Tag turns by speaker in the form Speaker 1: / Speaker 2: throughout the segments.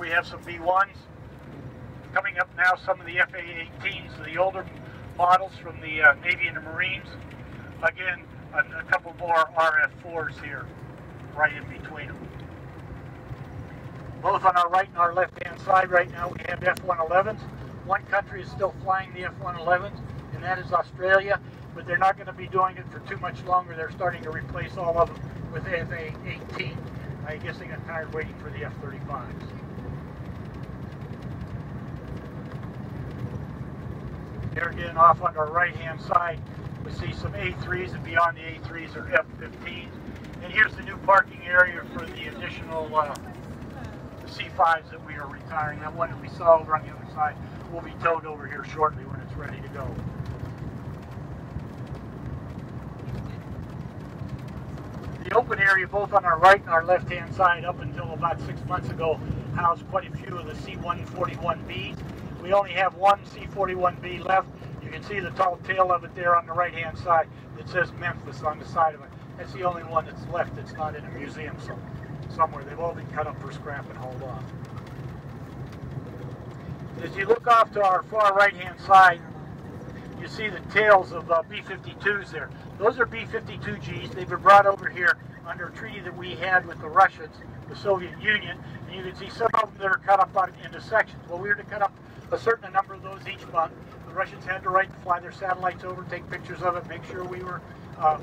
Speaker 1: we have some B1s. Coming up now, some of the FA-18s, the older models from the Navy and the Marines. Again, a couple more RF-4s here, right in between them. Both on our right and our left-hand side right now, we have F-111s. One country is still flying the F-111s, and that is Australia, but they're not going to be doing it for too much longer. They're starting to replace all of them with FA-18. I guess they got tired waiting for the F-35s. There again, off on our right-hand side, we see some A3s, and beyond the A3s are F-15s. And here's the new parking area for the additional C5s that we are retiring. That one that we saw over on the other side will be towed over here shortly when it's ready to go. The open area both on our right and our left-hand side up until about 6 months ago housed quite a few of the C-141Bs. We only have one C-41B left. You can see the tall tail of it there on the right-hand side that says Memphis on the side of it. That's the only one that's left that's not in a museum somewhere. They've all been cut up for scrap and hauled off. As you look off to our far right-hand side, you see the tails of B-52s there. Those are B-52Gs. They've been brought over here under a treaty that we had with the Russians, the Soviet Union, and you can see some of them that are cut up into sections. Well, we were to cut up a certain number of those each month. The Russians had the right to fly their satellites over, take pictures of it, make sure we were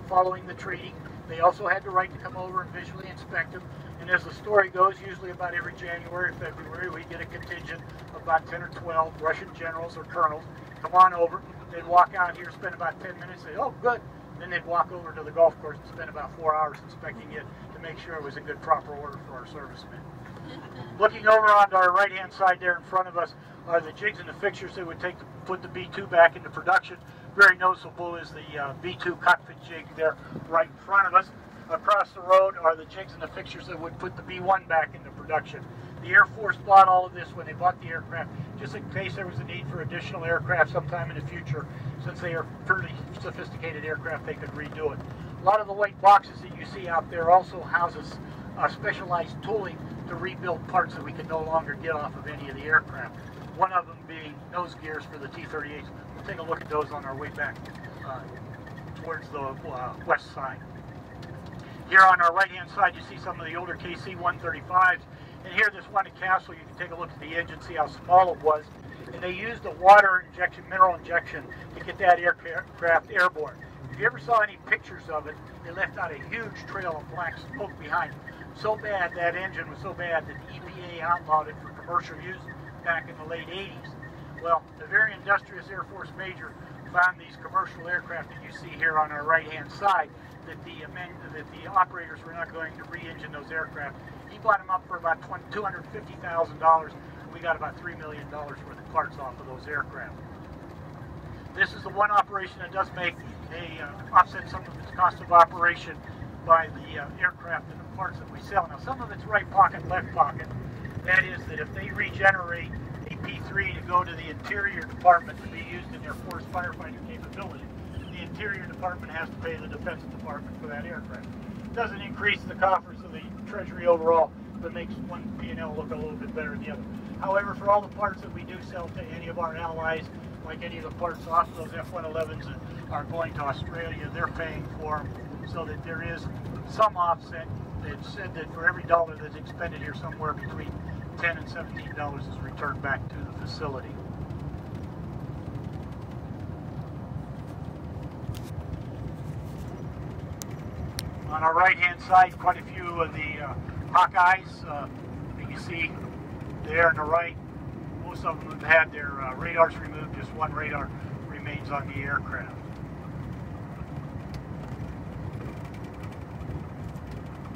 Speaker 1: following the treaty. They also had the right to come over and visually inspect them. And as the story goes, usually about every January or February, we get a contingent of about 10 or 12 Russian generals or colonels come on over. They'd walk out here, spend about 10 minutes, say, oh, good. Then they'd walk over to the golf course and spend about 4 hours inspecting it to make sure it was in good, proper order for our servicemen. Looking over on our right-hand side there in front of us are the jigs and the fixtures that would take to put the B-2 back into production. Very noticeable is the B-2 cockpit jig there right in front of us. Across the road are the jigs and the fixtures that would put the B-1 back into production. The Air Force bought all of this when they bought the aircraft, just in case there was a need for additional aircraft sometime in the future. Since they are fairly sophisticated aircraft, they could redo it. A lot of the white boxes that you see out there also houses specialized tooling to rebuild parts that we can no longer get off of any of the aircraft. One of them being nose gears for the T-38s. We'll take a look at those on our way back towards the west side. Here on our right-hand side, you see some of the older KC-135s. And here, this one at Castle, you can take a look at the engine, see how small it was. And they used a water injection, mineral injection, to get that aircraft airborne. If you ever saw any pictures of it, they left out a huge trail of black smoke behind it. So bad, that engine was so bad that the EPA outlawed it for commercial use back in the late 80s. Well, the very industrious Air Force major found these commercial aircraft that you see here on our right-hand side that the operators were not going to re-engine those aircraft. He bought them up for about $250,000. We got about $3 million worth of parts off of those aircraft. This is the one operation that does make offset some of its cost of operation by the aircraft and the parts that we sell. Now, some of it's right pocket, left pocket. That is that if they regenerate a P3 to go to the Interior Department to be used in their force firefighting capability, the Interior Department has to pay the Defense Department for that aircraft. It doesn't increase the coffers of the Treasury overall, but makes one P&L look a little bit better than the other. However, for all the parts that we do sell to any of our allies, like any of the parts off those F-111s that are going to Australia, they're paying for them, so that there is some offset. They've said that for every dollar that's expended here, somewhere between $10 and $17 is returned back to the facility. On our right-hand side, quite a few of the Hawkeyes. You can see there on the right, most of them have had their radars removed. Just one radar remains on the aircraft.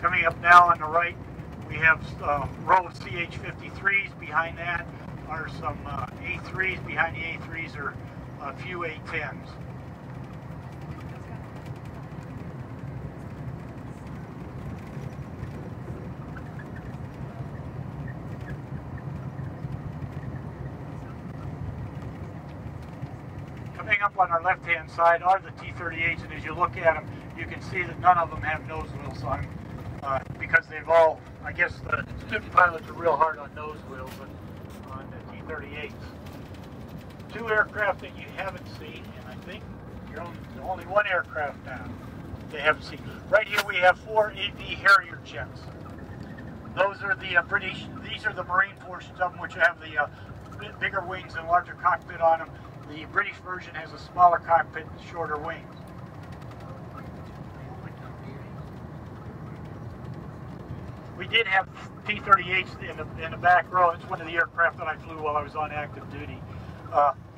Speaker 1: Coming up now on the right, we have a row of CH-53s. Behind that are some A3s. Behind the A3s are a few A-10s. Coming up on our left-hand side are the T-38s, and as you look at them, you can see that none of them have nose wheels on them because they've all I guess the student pilots are real hard on nose wheels on the T-38s. Two aircraft that you haven't seen, and I think you're only one aircraft now they haven't seen. Right here we have 4 AV Harrier jets. Those are the British, these are the Marine portions of them, which have the bigger wings and larger cockpit on them. The British version has a smaller cockpit and shorter wings. We did have T-38s in the back row. It's one of the aircraft that I flew while I was on active duty.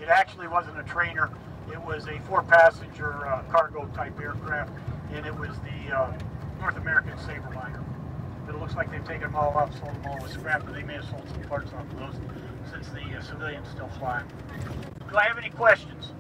Speaker 1: It actually wasn't a trainer. It was a 4-passenger cargo type aircraft, and it was the North American Saberliner. But it looks like they've taken them all off, sold them all with scrap, but they may have sold some parts off of those since the civilians still fly. Do I have any questions?